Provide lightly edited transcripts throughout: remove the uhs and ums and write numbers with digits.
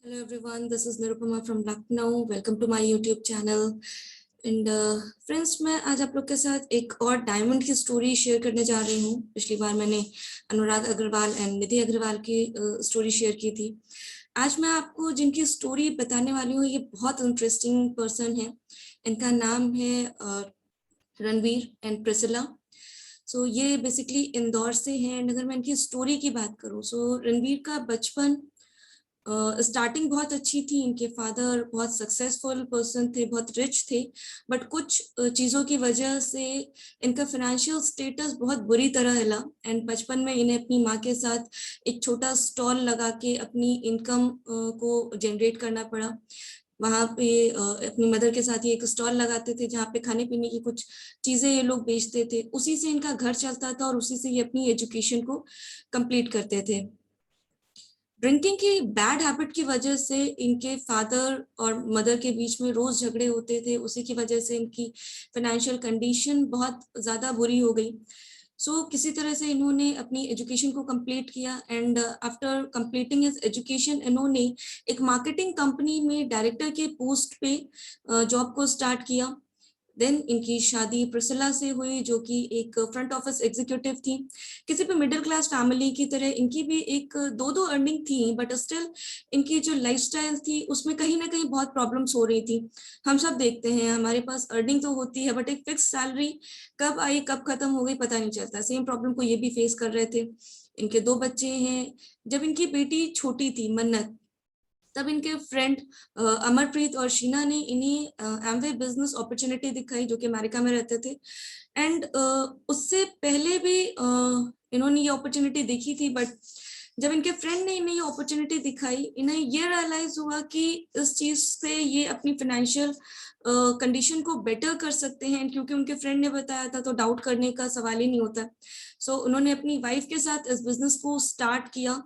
Hello everyone, this is Nirupama from Lucknow. Welcome to my YouTube channel. And friends, मैं आज आप लोग के साथ एक और डायमंड की स्टोरी शेयर करने जा रही हूँ। पिछली बार मैंने अनुराग अग्रवाल एंड निधि अग्रवाल की स्टोरी शेयर की थी। आज मैं आपको जिनकी स्टोरी बताने वाली हूँ, ये बहुत इंटरेस्टिंग पर्सन है। इनका नाम है रणवीर एंड प्रिसिला। सो ये बेसिकली इंदौर से हैं। एंड अगर मैं इनकी स्टोरी की बात करूँ, सो रणवीर का बचपन स्टार्टिंग बहुत अच्छी थी। इनके फादर बहुत सक्सेसफुल पर्सन थे, बहुत रिच थे, बट कुछ चीज़ों की वजह से इनका फाइनेंशियल स्टेटस बहुत बुरी तरह हिला। एंड बचपन में इन्हें अपनी माँ के साथ एक छोटा स्टॉल लगा के अपनी इनकम को जनरेट करना पड़ा। वहाँ पे अपनी मदर के साथ ही एक स्टॉल लगाते थे जहाँ पे खाने पीने की कुछ चीज़ें ये लोग बेचते थे। उसी से इनका घर चलता था और उसी से ये अपनी एजुकेशन को कंप्लीट करते थे। ड्रिंकिंग की बैड हैबिट की वजह से इनके फादर और मदर के बीच में रोज झगड़े होते थे। उसी की वजह से इनकी फाइनेंशियल कंडीशन बहुत ज्यादा बुरी हो गई। सो किसी तरह से इन्होंने अपनी एजुकेशन को कंप्लीट किया। And after completing his education इन्होंने एक मार्केटिंग कंपनी में डायरेक्टर के पोस्ट पे जॉब को स्टार्ट किया। देन इनकी शादी प्रिसिला से हुई, जो कि एक फ्रंट ऑफिस एग्जीक्यूटिव थी। किसी भी मिडिल क्लास फैमिली की तरह इनकी भी एक दो दो अर्निंग थी, बट स्टिल इनकी जो लाइफस्टाइल थी उसमें कहीं ना कहीं बहुत प्रॉब्लम्स हो रही थी। हम सब देखते हैं, हमारे पास अर्निंग तो होती है, बट एक फिक्स सैलरी कब आई कब खत्म हो गई पता नहीं चलता। सेम प्रॉब्लम को ये भी फेस कर रहे थे। इनके दो बच्चे हैं। जब इनकी बेटी छोटी थी मन्नत, तब इनके फ्रेंड अमरप्रीत और शीना ने इन्हें एमवे बिजनेस अपॉर्चुनिटी दिखाई, जो कि अमेरिका में रहते थे। एंड उससे पहले भी इन्होंने ये अपॉर्चुनिटी देखी थी, बट जब इनके फ्रेंड ने इन्हें ये अपॉर्चुनिटी दिखाई, इन्हें ये रियलाइज हुआ कि इस चीज से ये अपनी फाइनेंशियल कंडीशन को बेटर कर सकते हैं। क्योंकि उनके फ्रेंड ने बताया था तो डाउट करने का सवाल ही नहीं होता। सो उन्होंने अपनी वाइफ के साथ इस बिजनेस को स्टार्ट किया।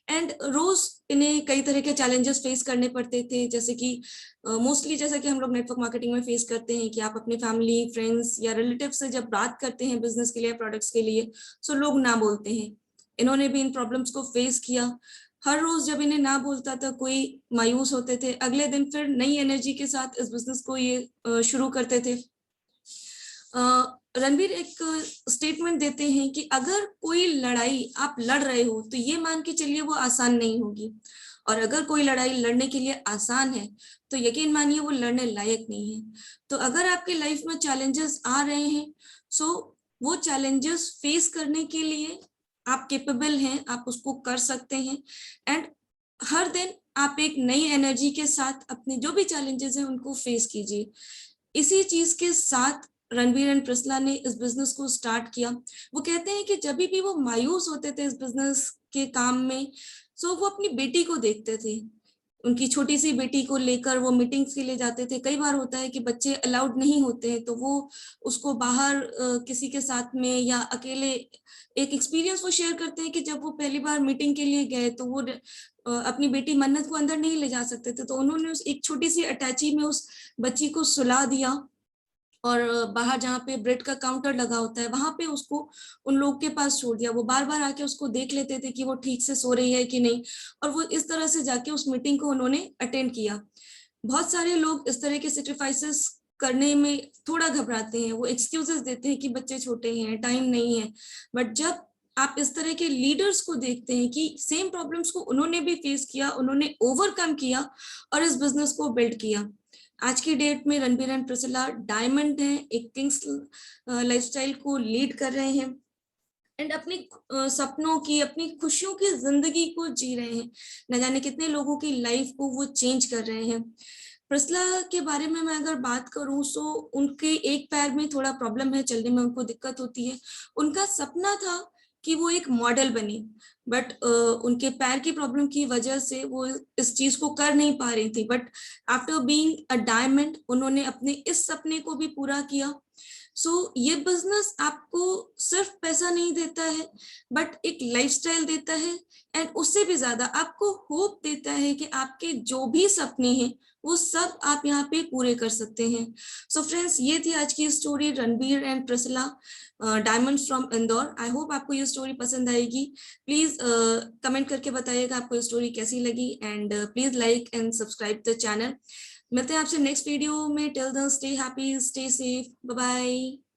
एंड रोज इन्हें कई तरह के चैलेंजेस फेस करने पड़ते थे, जैसे कि मोस्टली जैसा कि हम लोग नेटवर्क मार्केटिंग में फेस करते हैं कि आप अपने फैमिली फ्रेंड्स या रिलेटिव से जब बात करते हैं बिजनेस के लिए प्रोडक्ट्स के लिए, सो लोग ना बोलते हैं। इन्होंने भी इन प्रॉब्लम्स को फेस किया। हर रोज जब इन्हें ना बोलता था कोई, मायूस होते थे। अगले दिन फिर नई एनर्जी के साथ इस बिजनेस को ये शुरू करते थे। रणवीर एक स्टेटमेंट देते हैं कि अगर कोई लड़ाई आप लड़ रहे हो तो ये मान के चलिए वो आसान नहीं होगी, और अगर कोई लड़ाई लड़ने के लिए आसान है तो यकीन मानिए वो लड़ने लायक नहीं है। तो अगर आपके लाइफ में चैलेंजेस आ रहे हैं, सो वो चैलेंजेस फेस करने के लिए आप केपेबल हैं, आप उसको कर सकते हैं। एंड हर दिन आप एक नई एनर्जी के साथ अपने जो भी चैलेंजेस हैं उनको फेस कीजिए। इसी चीज के साथ रणवीर एंड प्रिस्ला ने इस बिजनेस को स्टार्ट किया। वो कहते हैं कि जब भी वो मायूस होते थे इस बिजनेस के काम में, सो वो अपनी बेटी को देखते थे। उनकी छोटी सी बेटी को लेकर वो मीटिंग्स के लिए जाते थे। कई बार होता है कि बच्चे अलाउड नहीं होते हैं, तो वो उसको बाहर किसी के साथ में या अकेले एक एक्सपीरियंस वो शेयर करते हैं कि जब वो पहली बार मीटिंग के लिए गए तो वो अपनी बेटी मन्नत को अंदर नहीं ले जा सकते थे, तो उन्होंने उस एक छोटी सी अटैची में उस बच्ची को सुला दिया और बाहर जहाँ पे ब्रेड का काउंटर लगा होता है वहां पे उसको उन लोग के पास छोड़ दिया। वो बार बार आके उसको देख लेते थे कि वो ठीक से सो रही है कि नहीं, और वो इस तरह से जाके उस मीटिंग को उन्होंने अटेंड किया। बहुत सारे लोग इस तरह के सेक्रीफाइसेस करने में थोड़ा घबराते हैं, वो एक्सक्यूजेस देते हैं कि बच्चे छोटे हैं, टाइम नहीं है। बट जब आप इस तरह के लीडर्स को देखते हैं कि सेम प्रॉब्लम्स को उन्होंने भी फेस किया, उन्होंने ओवरकम किया और इस बिजनेस को बिल्ड किया। आज की डेट में रणबीर एंड प्रिसिला डायमंड हैं, एक किंग्स लाइफस्टाइल को लीड कर रहे हैं एंड अपनी सपनों की, अपनी खुशियों की जिंदगी को जी रहे हैं। न जाने कितने लोगों की लाइफ को वो चेंज कर रहे हैं। प्रिस्ला के बारे में मैं अगर बात करूं, सो उनके एक पैर में थोड़ा प्रॉब्लम है, चलने में उनको दिक्कत होती है। उनका सपना था कि वो एक मॉडल बने, बट उनके पैर की प्रॉब्लम की वजह से वो इस चीज को कर नहीं पा रही थी। But after being a diamond उन्होंने अपने इस सपने को भी पूरा किया। ये बिजनेस आपको सिर्फ पैसा नहीं देता है, बट एक लाइफस्टाइल देता है। एंड उससे भी ज्यादा आपको होप देता है कि आपके जो भी सपने हैं वो सब आप यहाँ पे पूरे कर सकते हैं। सो फ्रेंड्स, ये थी आज की story, Ranbir and Prasla, diamonds from Indore. I hope आपको ये स्टोरी पसंद आएगी। प्लीज कमेंट करके बताइएगा आपको ये स्टोरी कैसी लगी, and please like and subscribe the channel. मिलते हैं आपसे नेक्स्ट वीडियो में। Till then stay happy, stay safe, bye bye.